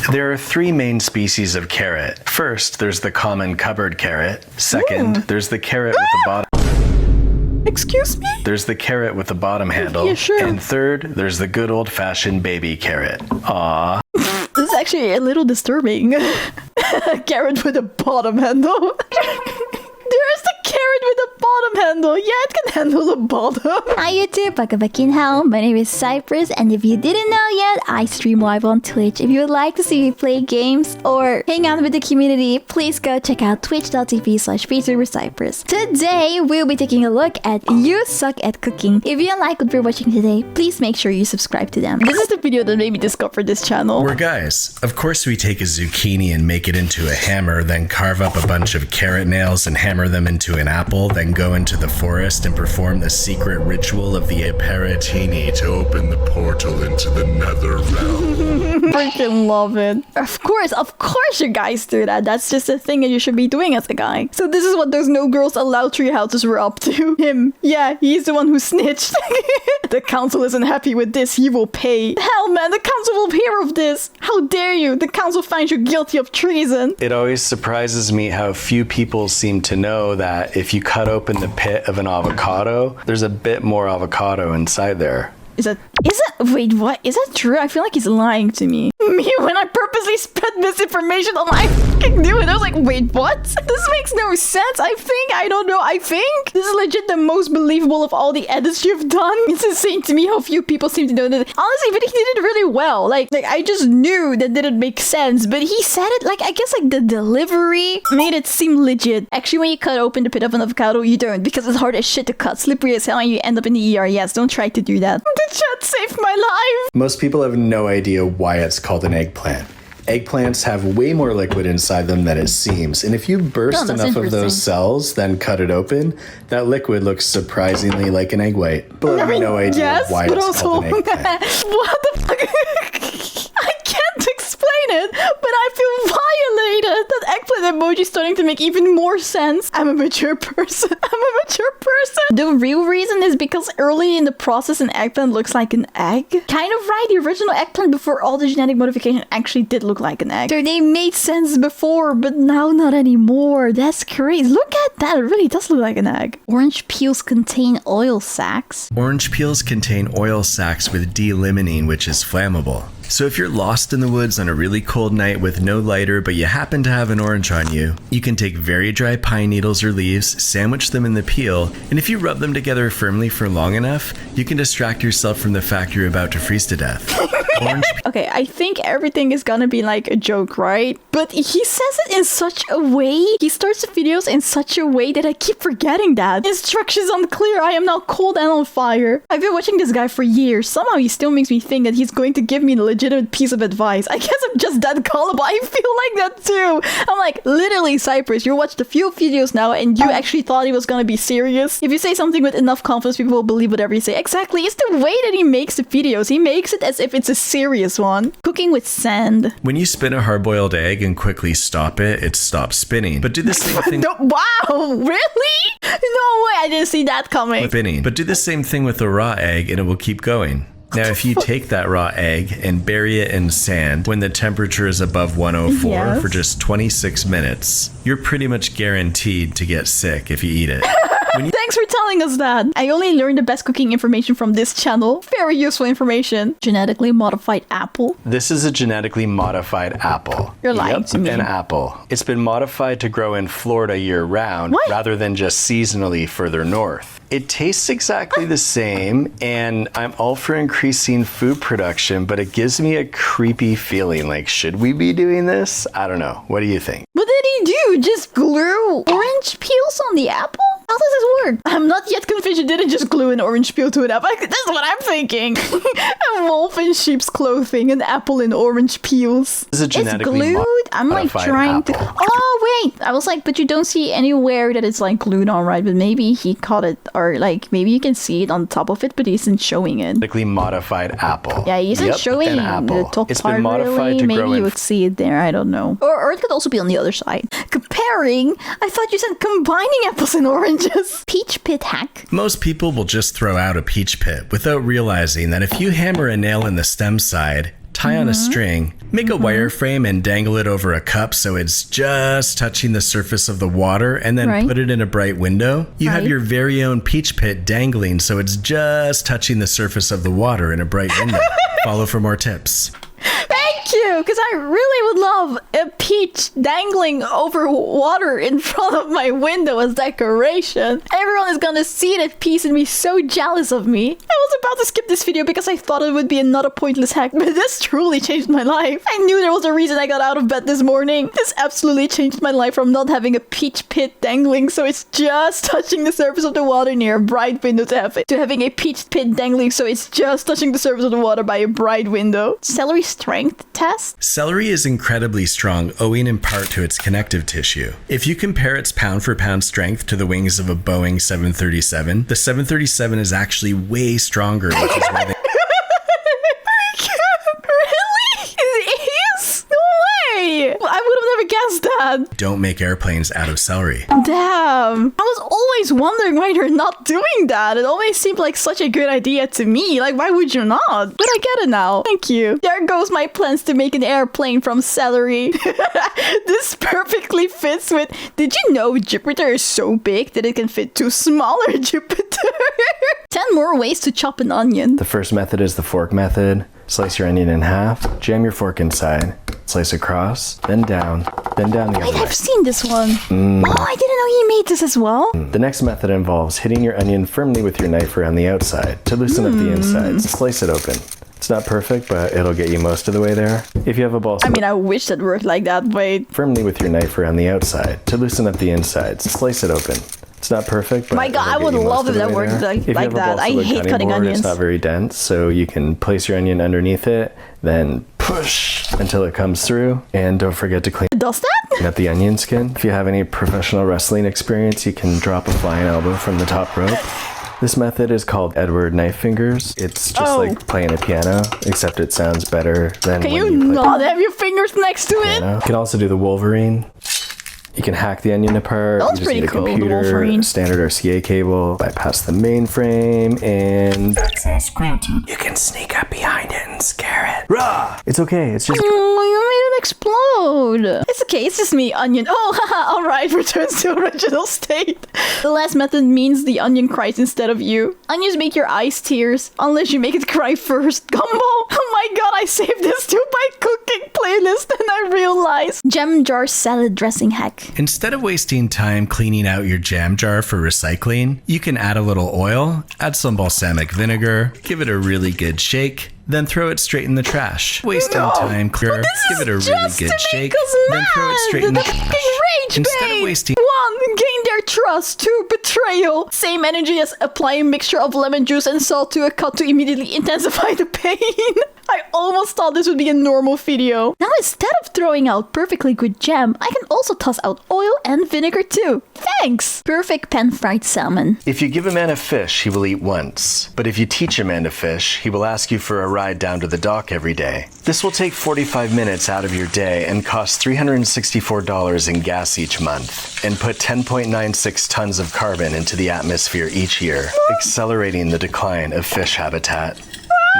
There are three main species of carrot. First, there's the common cupboard carrot. Second, there's the carrot with the bottom. Excuse me? There's the carrot with the bottom handle. Yeah, sure. And third, there's the good old-fashioned baby carrot. Aww. This is actually a little disturbing. Carrot with a bottom handle. There's the carrot with the bottom handle. Yeah, it can handle the bottom. Hi YouTube, welcome back in home. My name is Cypress, and if you didn't know yet, I stream live on Twitch. If you would like to see me play games or hang out with the community, please go check out twitch.tv/vtuber. Today, we'll be taking a look at You Suck at Cooking. If you like what we're watching today, please make sure you subscribe to them. This is the video that made me discover this channel. We're guys. Of course we take a zucchini and make it into a hammer, then carve up a bunch of carrot nails and hammer them into an apple, then go into the forest and perform the secret ritual of the Apparatini to open the portal into the nether realm. Freaking love it. Of course you guys do that. That's just a thing that you should be doing as a guy. So this is what those no girls allowed tree houses were up to. Him. Yeah, he's the one who snitched. The council isn't happy with this. He will pay. Hell man, the council will hear of this. How dare you? The council finds you guilty of treason. It always surprises me how few people seem to know that if you cut open the pit of an avocado, there's a bit more avocado inside there. Wait, what? Is that true? I feel like he's lying to me. Me, when I purposely spread misinformation on my fucking dude, I was like, wait, what? This makes no sense. I think this is legit the most believable of all the edits you've done. It's insane to me how few people seem to know that. Honestly, but he did it really well. Like I just knew that didn't make sense, but he said it like, I guess like the delivery made it seem legit. Actually, when you cut open the pit of an avocado, you don't, because it's hard as shit to cut, slippery as hell, and you end up in the ER. Yes, don't try to do that. The chat saved my life. Most people have no idea why it's called an eggplant. Eggplants have way more liquid inside them than it seems, and if you burst enough of those cells, then cut it open, that liquid looks surprisingly like an egg white. But I have no idea why it's called an eggplant. What the fuck? I can't explain it, but I feel violated. That eggplant emoji is starting to make even more sense. I'm a mature person. The real reason is because early in the process, an eggplant looks like an egg. Kind of right, the original eggplant before all the genetic modification actually did look like an egg. So they made sense before, but now not anymore. That's crazy. Look at that, it really does look like an egg. Orange peels contain oil sacs. Orange peels contain oil sacs with D-limonene, which is flammable. So if you're lost in the woods on a really cold night with no lighter, but you happen to have an orange on you, you can take very dry pine needles or leaves, sandwich them in the peel, and if you rub them together firmly for long enough, you can distract yourself from the fact you're about to freeze to death. Okay, I think everything is gonna be like a joke, right? But he says it in such a way, he starts the videos in such a way that I keep forgetting that. Instructions unclear, I am now cold and on fire. I've been watching this guy for years. Somehow he still makes me think that he's going to give me a legitimate piece of advice. I guess I'm just that gullible. I feel like that too. I'm like, literally, Cypress, you watched a few videos now and you actually thought he was gonna be serious. If you say something with enough confidence, people will believe whatever you say. Exactly, it's the way that he makes the videos. He makes it as if it's a serious one. Cooking with sand. When you spin a hard-boiled egg and quickly stop it, it stops spinning. But do the same thing. No, wow, really? No way, I didn't see that coming. Spinning. But do the same thing with a raw egg and it will keep going. Now, if you take that raw egg and bury it in sand when the temperature is above 104 for just 26 minutes, you're pretty much guaranteed to get sick if you eat it. Thanks for telling us that. I only learned the best cooking information from this channel. Very useful information. Genetically modified apple. This is a genetically modified apple. You're lying to me. An apple. It's been modified to grow in Florida year-round rather than just seasonally further north. It tastes exactly the same, and I'm all for increasing food production, but it gives me a creepy feeling. Like, should we be doing this? I don't know. What do you think? What did he do? Just glue orange peels on the apple? How does this work? I'm not yet convinced you didn't just glue an orange peel to an apple. That's what I'm thinking. A wolf in sheep's clothing, an apple in orange peels. This is a genetically it's glued? I'm like trying to... Oh, wait. I was like, but you don't see anywhere that it's like glued on, right? But maybe he caught it, or like maybe you can see it on top of it, but he isn't showing it. Genetically modified apple. Yeah, he isn't showing the top part really. Maybe you would see it there. I don't know. Or it could also be on the other side. Comparing? I thought you said combining apples and oranges. Peach pit hack. Most people will just throw out a peach pit without realizing that if you hammer a nail in the stem side, Tie on a string, make a wireframe and dangle it over a cup so it's just touching the surface of the water, and then put it in a bright window. You have your very own peach pit dangling so it's just touching the surface of the water in a bright window. Follow for more tips. Thank you, because I really would love a peach dangling over water in front of my window as decoration. Everyone is gonna see that piece and be so jealous of me. I was about to skip this video because I thought it would be another pointless hack, but this truly changed my life. I knew there was a reason I got out of bed this morning. This absolutely changed my life from not having a peach pit dangling so it's just touching the surface of the water near a bright window to having a peach pit dangling so it's just touching the surface of the water by a bright window. Celery strength test? Celery is incredibly strong, owing in part to its connective tissue. If you compare its pound-for-pound strength to the wings of a Boeing 737, the 737 is actually way stronger, which is why they... Really? It is? No way! I would have never guessed that. don't make airplanes out of celery. Damn. I was always wondering why they're not doing that. It always seemed like such a good idea to me. Like, why would you not? But I get it now. Thank you. There goes my plans to make an airplane from celery. This perfectly fits with... Did you know Jupiter is so big that it can fit two smaller Jupiter? 10 more ways to chop an onion. The first method is the fork method. Slice your onion in half, jam your fork inside, slice across, then down the other way. I've seen this one. Oh, I didn't know he made this as well. The next method involves hitting your onion firmly with your knife around the outside to loosen up the insides. Slice it open. It's not perfect, but it'll get you most of the way there. If you have a ball... I mean, I wish that worked like that, but... Firmly with your knife around the outside to loosen up the insides. Slice it open. It's not perfect, but... My God, I would love if that worked like that. I hate cutting onions. It's not very dense, so you can place your onion underneath it, then push until it comes through, and don't forget to clean Does that? up the onion skin. If you have any professional wrestling experience, you can drop a flying elbow from the top rope. This method is called Edward Knife Fingers. It's just like playing a piano, except it sounds better than Can when you play not have your fingers next to it? piano. You can also do the Wolverine. You can hack the onion apart. That's you just pretty need a cool, the computer, Wolverine. standard RCA cable, bypass the mainframe, and access granted. You can sneak up behind it and scare it. Rah! It's okay. It's just... Oh, you made it explode. It's okay. It's just me, onion. Oh, haha. All right. Returns to original state. The last method means the onion cries instead of you. Onions make your eyes tears unless you make it cry first. Gumbo. Oh my God. I saved this to my cooking playlist and I realized. Jam jar salad dressing hack. Instead of wasting time cleaning out your jam jar for recycling, you can add a little oil, add some balsamic vinegar, give it a really good shake, then throw it straight in the trash. Wasting time clear, give it a really good shake, then throw it straight in the trash. Instead of wasting 1. Gain their trust. 2. Betrayal. Same energy as apply a mixture of lemon juice and salt to a cut to immediately intensify the pain. I almost thought this would be a normal video. Now instead of throwing out perfectly good jam, I can also toss out oil and vinegar too. Thanks! Perfect pan-fried salmon. If you give a man a fish, he will eat once. But if you teach a man to fish, he will ask you for a ride down to the dock every day. This will take 45 minutes out of your day and cost $364 in gas each month, and put 10.96 tons of carbon into the atmosphere each year, accelerating the decline of fish habitat.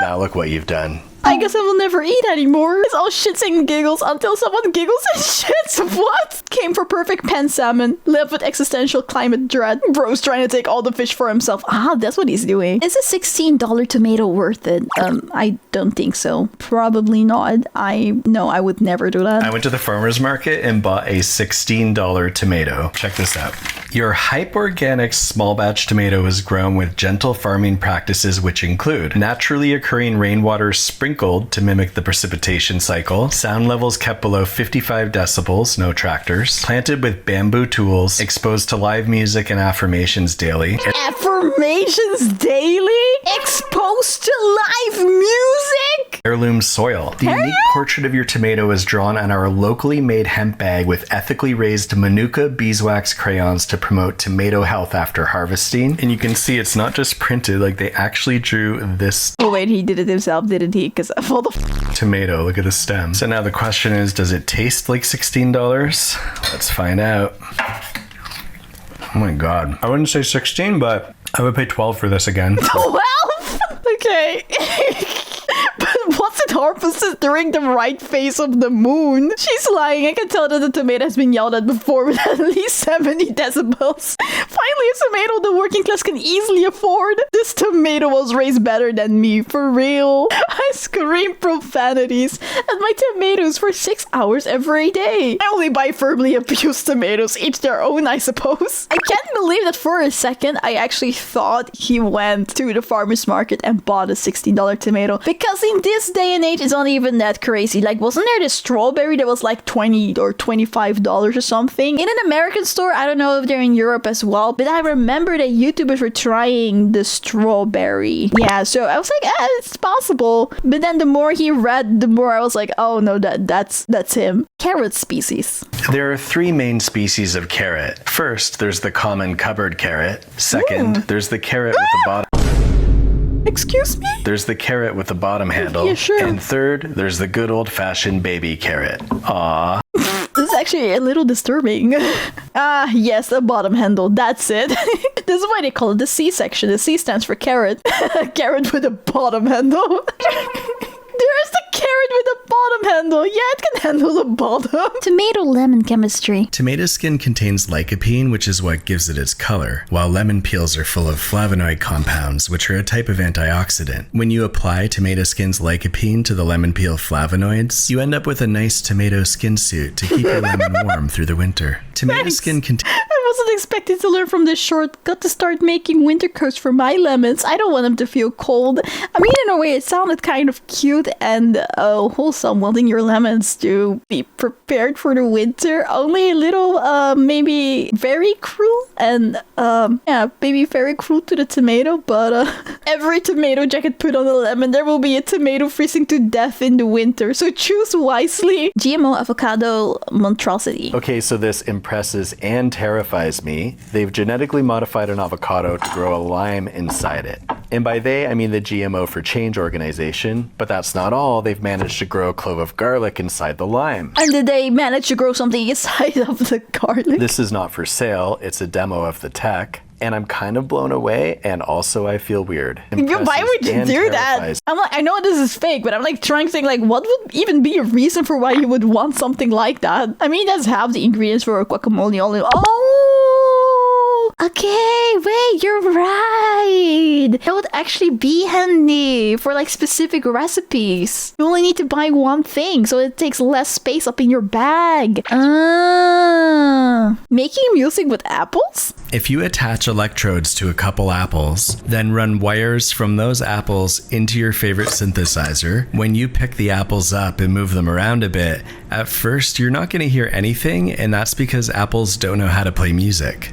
Now look what you've done. I guess I will never eat anymore. It's all shits and giggles until someone giggles and shits. What? Came for perfect pan salmon. Live with existential climate dread. Bro's trying to take all the fish for himself. Ah, that's what he's doing. Is a $16 tomato worth it? I don't think so. Probably not. No, I would never do that. I went to the farmer's market and bought a $16 tomato. Check this out. Your hype-organic small batch tomato is grown with gentle farming practices which include naturally occurring rainwater sprinkled to mimic the precipitation cycle, sound levels kept below 55 decibels, no tractors, planted with bamboo tools, exposed to live music and affirmations daily. Affirmations daily? Exposed to live music? Heirloom soil. The unique portrait of your tomato is drawn on our locally made hemp bag with ethically raised Manuka beeswax crayons to promote tomato health after harvesting. And you can see it's not just printed, like they actually drew this... Oh wait, he did it himself, didn't he? Because of all the tomato, look at the stem. So now the question is, does it taste like $16? Let's find out. Oh my God. I wouldn't say 16, but I would pay 12 for this again. 12? Okay. But what's it corpses during the right phase of the moon. She's lying. I can tell that the tomato has been yelled at before with at least 70 decibels. Finally, a tomato the working class can easily afford. This tomato was raised better than me, for real. I scream profanities at my tomatoes for 6 hours every day. I only buy firmly abused tomatoes, each their own, I suppose. I can't believe that for a second I actually thought he went to the farmer's market and bought a $60 tomato, because in this day and age it's not even that crazy. Like, wasn't there this strawberry that was like $20 or $25 or something in an American store? I don't know if they're in Europe as well, but I remember that YouTubers were trying the strawberry. Yeah, so I was like, it's possible. But then the more he read, the more I was like, oh no, that's him. Carrot species. There are 3 main species of carrot. First, there's the common cupboard carrot. Second, there's the carrot with the bottom. Excuse me? There's the carrot with the bottom handle. Yeah, sure. And third, there's the good old-fashioned baby carrot. Aww. This is actually a little disturbing. Yes, the bottom handle. That's it. This is why they call it the C section. The C stands for carrot. Carrot with a bottom handle. There's the carrot with the bottom handle. Yeah, it can handle the bottom. Tomato lemon chemistry. Tomato skin contains lycopene, which is what gives it its color, while lemon peels are full of flavonoid compounds, which are a type of antioxidant. When you apply tomato skin's lycopene to the lemon peel flavonoids, you end up with a nice tomato skin suit to keep your lemon warm through the winter. Tomato skin contains... I wasn't expecting to learn from this short. Got to start making winter coats for my lemons. I don't want them to feel cold. I mean, in a way, it sounded kind of cute and wholesome, wanting your lemons to be prepared for the winter. Only a little, maybe very cruel and, maybe very cruel to the tomato. But every tomato jacket put on a lemon, there will be a tomato freezing to death in the winter. So choose wisely. GMO avocado monstrosity. Okay, so this impresses and terrifies me. They've genetically modified an avocado to grow a lime inside it. And by they, I mean the GMO for Change organization. But that's not all. They've managed to grow a clove of garlic inside the lime. And did they manage to grow something inside of the garlic? This is not for sale. It's a demo of the tech. And I'm kind of blown away, and also I feel weird. Why would you do that? I'm like, I know this is fake, but I'm like trying to think, like, what would even be a reason for why you would want something like that? I mean, that's half the ingredients for a guacamole. Only. Oh! Okay, wait, you're right. That would actually be handy for like specific recipes. You only need to buy one thing, so it takes less space up in your bag. Making music with apples? If you attach electrodes to a couple apples, then run wires from those apples into your favorite synthesizer, when you pick the apples up and move them around a bit, at first you're not going to hear anything, and that's because apples don't know how to play music.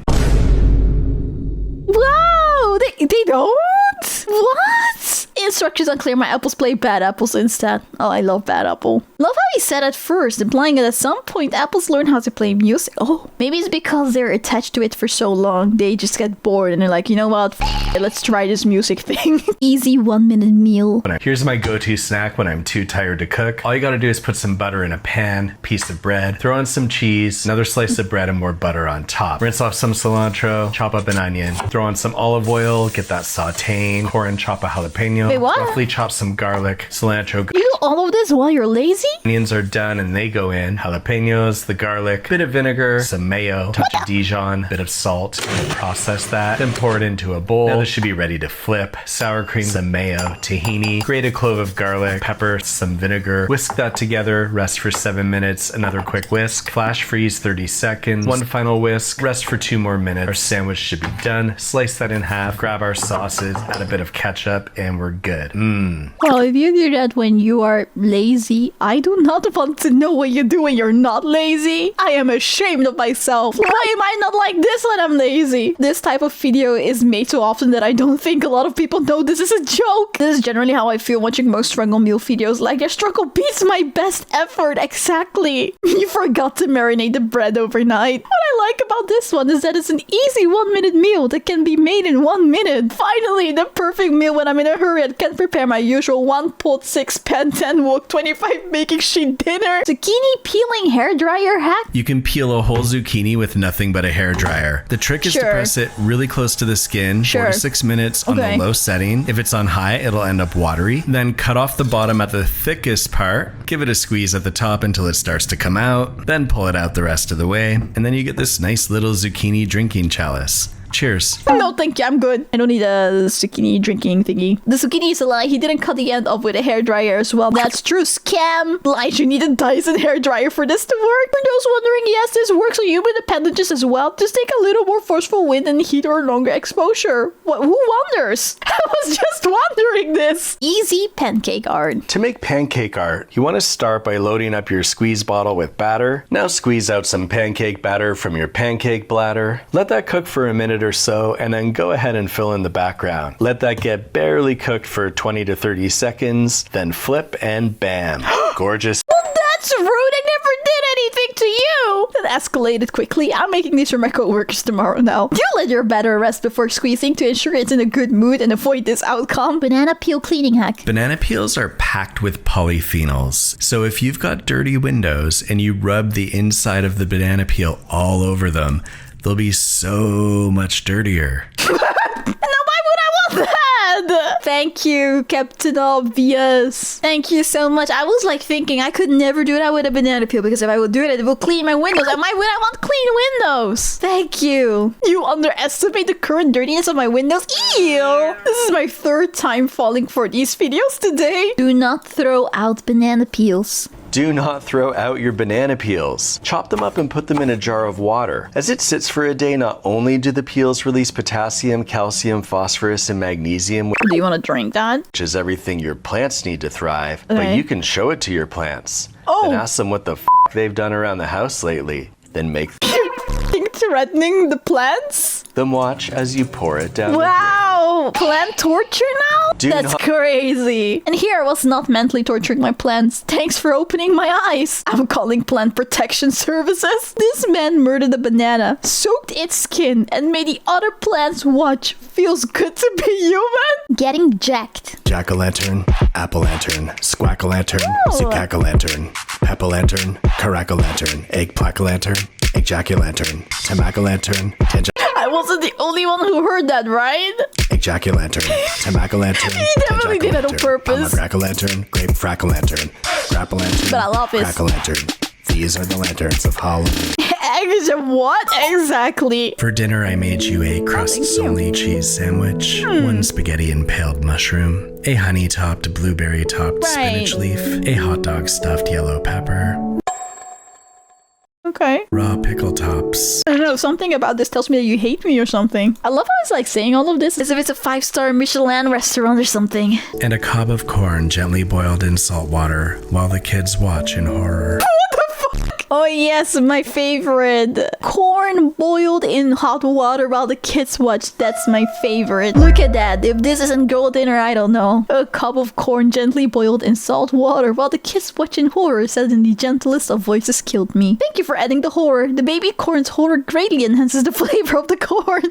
Wow! They don't? What? Instructions unclear. My apples play bad apples instead. Oh, I love bad apple. Love how he said at first, implying that at some point apples learn how to play music. Oh, maybe it's because they're attached to it for so long. They just get bored and they're like, you know what? Let's try this music thing. Easy 1-minute meal. Here's my go-to snack when I'm too tired to cook. All you gotta do is put some butter in a pan, piece of bread, throw in some cheese, another slice of bread, and more butter on top. Rinse off some cilantro, chop up an onion, throw in some olive oil, get that sauteing, pour in chop a jalapeno. Wait, what? Roughly chop some garlic, cilantro. You do all of this while you're lazy? Onions are done and they go in. Jalapenos, the garlic, bit of vinegar, some mayo, touch of Dijon, bit of salt. Process that, then pour it into a bowl. Now this should be ready to flip. Sour cream, some mayo, tahini, grate a clove of garlic, pepper, some vinegar. Whisk that together, rest for 7 minutes, another quick whisk, flash freeze 30 seconds, one final whisk, rest for 2 more minutes. Our sandwich should be done. Slice that in half, grab our sauces, add a bit of ketchup, and we're good. Well, if you do that when you are lazy, I do not want to know what you do when you're not lazy. I am ashamed of myself. Why am I not like this when I'm lazy? This type of video is made so often that I don't think a lot of people know this is a joke. This is generally how I feel watching most struggle meal videos. Like, their struggle beats my best effort. Exactly. You forgot to marinate the bread overnight. What I like about this one is that it's an easy 1-minute meal that can be made in 1 minute. Finally, the perfect meal when I'm in a hurry bread can prepare my usual 1 pot 6 pan 10 wok 25 baking sheet dinner. Zucchini peeling hairdryer hack? You can peel a whole zucchini with nothing but a hairdryer. The trick is to press it really close to the skin, 4 to 6 minutes on the low setting. If it's on high, it'll end up watery. Then cut off the bottom at the thickest part, give it a squeeze at the top until it starts to come out, then pull it out the rest of the way, and then you get this nice little zucchini drinking chalice. Cheers. No, thank you. I'm good. I don't need a zucchini drinking thingy. The zucchini is a lie. He didn't cut the end off with a hairdryer as well. That's true. Scam. Lies. You need a Dyson hairdryer for this to work. For those wondering, yes, this works on human appendages as well. Just take a little more forceful wind and heat or longer exposure. What? Who wonders? I was just wondering this. Easy pancake art. To make pancake art, you want to start by loading up your squeeze bottle with batter. Now squeeze out some pancake batter from your pancake bladder. Let that cook for a minute or so, and then go ahead and fill in the background. Let that get barely cooked for 20 to 30 seconds, then flip and bam. Gorgeous. That's rude. I never did anything to you. That escalated quickly. I'm making these for my coworkers tomorrow now. You let your batter rest before squeezing to ensure it's in a good mood and avoid this outcome. Banana peel cleaning hack. Banana peels are packed with polyphenols. So if you've got dirty windows and you rub the inside of the banana peel all over them, they'll be so much dirtier. Now, why would I want that? Thank you, Captain Obvious. Thank you so much. I was like thinking I could never do that with a banana peel because if I would do it will clean my windows. Why would I want clean windows? Thank you. You underestimate the current dirtiness of my windows? Ew. This is my 3rd time falling for these videos today. Do not throw out banana peels. Do not throw out your banana peels. Chop them up and put them in a jar of water. As it sits for a day, not only do the peels release potassium, calcium, phosphorus, and magnesium, Do you want to drink that? which is everything your plants need to thrive, but you can show it to your plants. Oh. Then ask them what the they've done around the house lately. Then make Threatening the plants? them watch as you pour it down. Wow! Plant torture now? Do That's not- crazy. And here I was not mentally torturing my plants. Thanks for opening my eyes. I'm calling plant protection services. This man murdered a banana, soaked its skin, and made the other plants watch. Feels good to be human. Getting jacked. Jack-o'-lantern, apple-lantern, squack-a-lantern, zucac-a-lantern, pep-a-lantern, carac-a-lantern, eggplant-a-lantern, egg-jack-a-lantern, tamac-a-lantern, I wasn't the only one who heard that, right? egg-jack-a-lantern, tamac-a-lantern, He definitely did it on purpose. pomegranate-a-lantern, grape-frack-a-lantern, grap-a-lantern, But I love it. crack-a-lantern. These are the lanterns of Halloween. Eggs of what exactly? For dinner, I made you a crust-only cheese sandwich, 1 spaghetti impaled mushroom, a honey-topped blueberry-topped spinach leaf, a hot dog stuffed yellow pepper, Okay. raw pickle tops, I don't know, something about this tells me that you hate me or something. I love how it's like saying all of this as if it's a 5-star Michelin restaurant or something. and a cob of corn gently boiled in salt water while the kids watch in horror. Oh yes, my favorite. Corn boiled in hot water while the kids watch. That's my favorite. Look at that. If this isn't girl dinner, I don't know. A cup of corn gently boiled in salt water while the kids watch in horror said in the gentlest of voices killed me. Thank you for adding the horror. The baby corn's horror greatly enhances the flavor of the corn.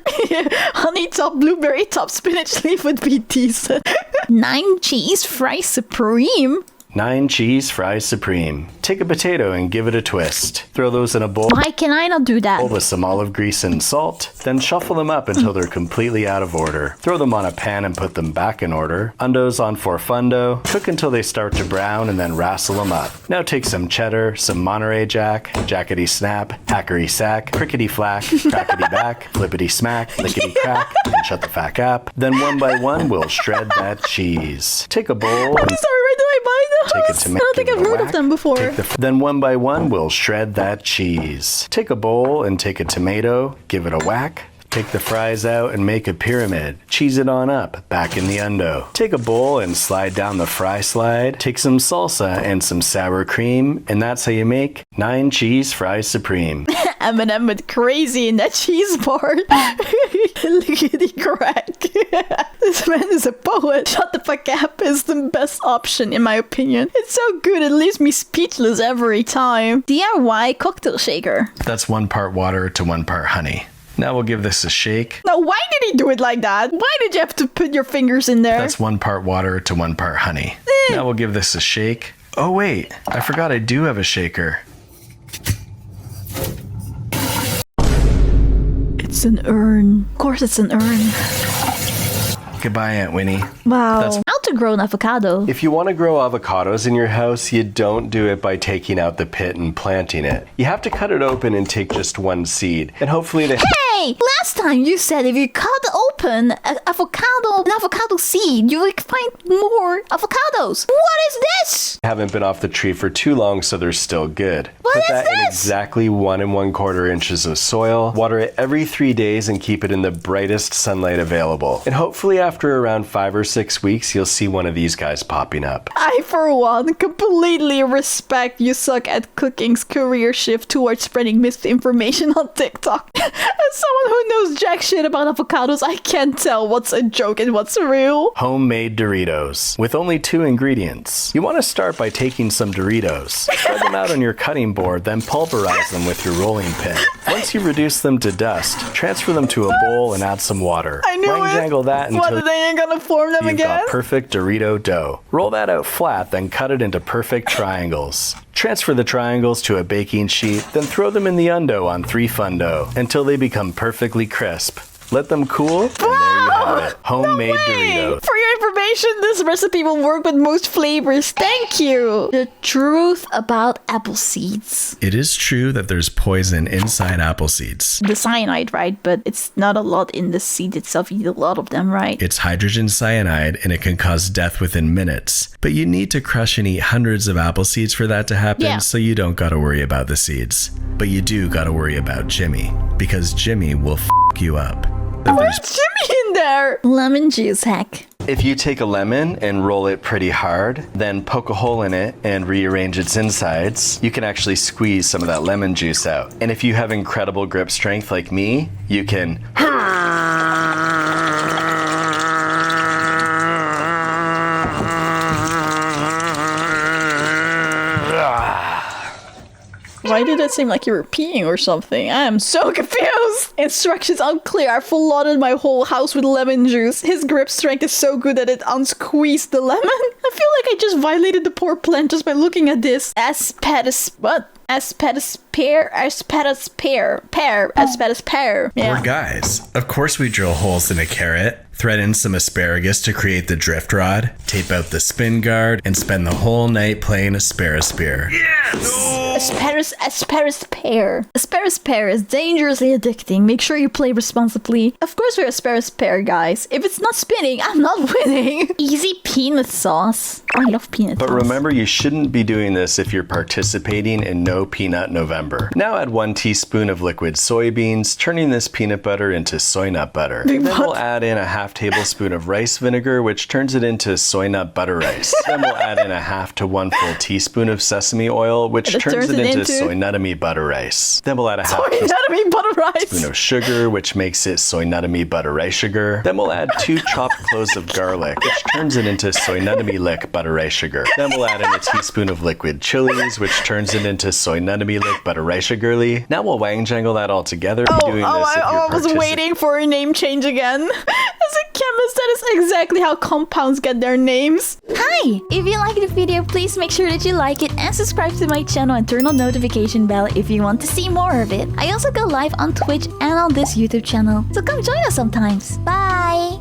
Honey top, blueberry top, spinach leaf would be decent. 9 cheese fries supreme. 9 cheese fries supreme. Take a potato and give it a twist. Throw those in a bowl Why can I not do that? with some olive grease and salt, then shuffle them up until they're completely out of order. Throw them on a pan and put them back in order. Undos on forfundo. Cook until they start to brown and then wrestle them up. Now take some cheddar, some Monterey Jack, jackety snap, hackery sack, crickety flack, crackety back, flippity smack, lickety crack, and shut the fack up. Then one by one we'll shred that cheese. Take a bowl and Sorry, where do I buy those? take a tomato. I don't think I've heard of them before. Then one by one, we'll shred that cheese. Take a bowl and take a tomato, give it a whack. Take the fries out and make a pyramid. Cheese it on up, back in the undo. Take a bowl and slide down the fry slide. Take some salsa and some sour cream, and that's how you make 9 cheese fries supreme. Eminem went crazy in that cheese part. Lickety crack. This man is a poet. Shut the fuck up is the best option in my opinion. It's so good it leaves me speechless every time. DIY cocktail shaker. That's 1 part water to 1 part honey. Now we'll give this a shake. Now, why did he do it like that? Why did you have to put your fingers in there? That's 1 part water to 1 part honey. Now we'll give this a shake. Oh wait, I forgot I do have a shaker. It's an urn. Of course it's an urn. Goodbye, Aunt Winnie. Wow. That's- How to grow an avocado. If you want to grow avocados in your house, you don't do it by taking out the pit and planting it. You have to cut it open and take just 1 seed. And hopefully Hey, last time you said if you cut open an avocado seed, you would find more avocados. What is this? haven't been off the tree for too long, so they're still good. What Put is that in this? exactly 1 1/4 inches of soil. Water it every 3 days and keep it in the brightest sunlight available. And hopefully after around 5 or 6 weeks, you'll see one of these guys popping up. I, for one, completely respect you suck at cooking's career shift towards spreading misinformation on TikTok. As someone who knows jack shit about avocados, I can't tell what's a joke and what's real. Homemade Doritos with only 2 ingredients. You want to start by taking some Doritos. Spread them out on your cutting board, then pulverize them with your rolling pin. Once you reduce them to dust, transfer them to a bowl and add some water. I knew it. Jangle that What, until they ain't gonna form them you've again? got perfect Dorito dough. Roll that out flat, then cut it into perfect triangles. Transfer the triangles to a baking sheet, then throw them in the undo on 3 fundo until they become perfectly crisp. Let them cool, and there you have it. Homemade Doritos. For your information, this recipe will work with most flavors. Thank you. The truth about apple seeds. It is true that there's poison inside apple seeds. The cyanide, right? But it's not a lot in the seed itself. You eat a lot of them, right? It's hydrogen cyanide and it can cause death within minutes. But you need to crush and eat hundreds of apple seeds for that to happen, Yeah. so you don't gotta worry about the seeds. But you do gotta worry about Jimmy, because Jimmy will f you up. Where's Jimmy in there? Lemon juice hack. If you take a lemon and roll it pretty hard, then poke a hole in it and rearrange its insides, you can actually squeeze some of that lemon juice out. And if you have incredible grip strength like me, you can Why did it seem like you were peeing or something? I am so confused. Instructions unclear. I flooded my whole house with lemon juice. His grip strength is so good that it unsqueezed the lemon. I feel like I just violated the poor plant just by looking at this. Asparaspear. Yeah. Or guys, of course we drill holes in a carrot, thread in some asparagus to create the drift rod, tape out the spin guard, and spend the whole night playing Asparaspear. Asparaspear. Asparaspear is dangerously addicting. Make sure you play responsibly. Of course we're Asparaspear, guys. If it's not spinning, I'm not winning. Easy peanut sauce. I love peanut But sauce. remember, you shouldn't be doing this if you're participating in No Peanut November. Now add 1 teaspoon of liquid soybeans, turning this peanut butter into soy nut butter. Then we'll add in a half tablespoon of rice vinegar, which turns it into soy nut butter rice. Then we'll add in a half to 1 full teaspoon of sesame oil, which It turns it into soy into nuttamy butter rice. Then we'll add a half Sorry, teaspoon that'd be butter rice. of sugar, which makes it soy nuttamy butter rice sugar. Then we'll add 2 chopped cloves of garlic, which turns it into soy nuttamy lick butter rice sugar. Then we'll add in a teaspoon of liquid chilies, which turns it into soy nuttamy lick butter rice sugarly. Now we'll wang jangle that all together. Be doing this if you're I was waiting for a name change again. As a chemist, that is exactly how compounds get their names. Hi! If you like the video, please make sure that you like it and subscribe to my channel and turn on notification bell if you want to see more of it. I also go live on Twitch and on this YouTube channel, so come join us sometimes. Bye!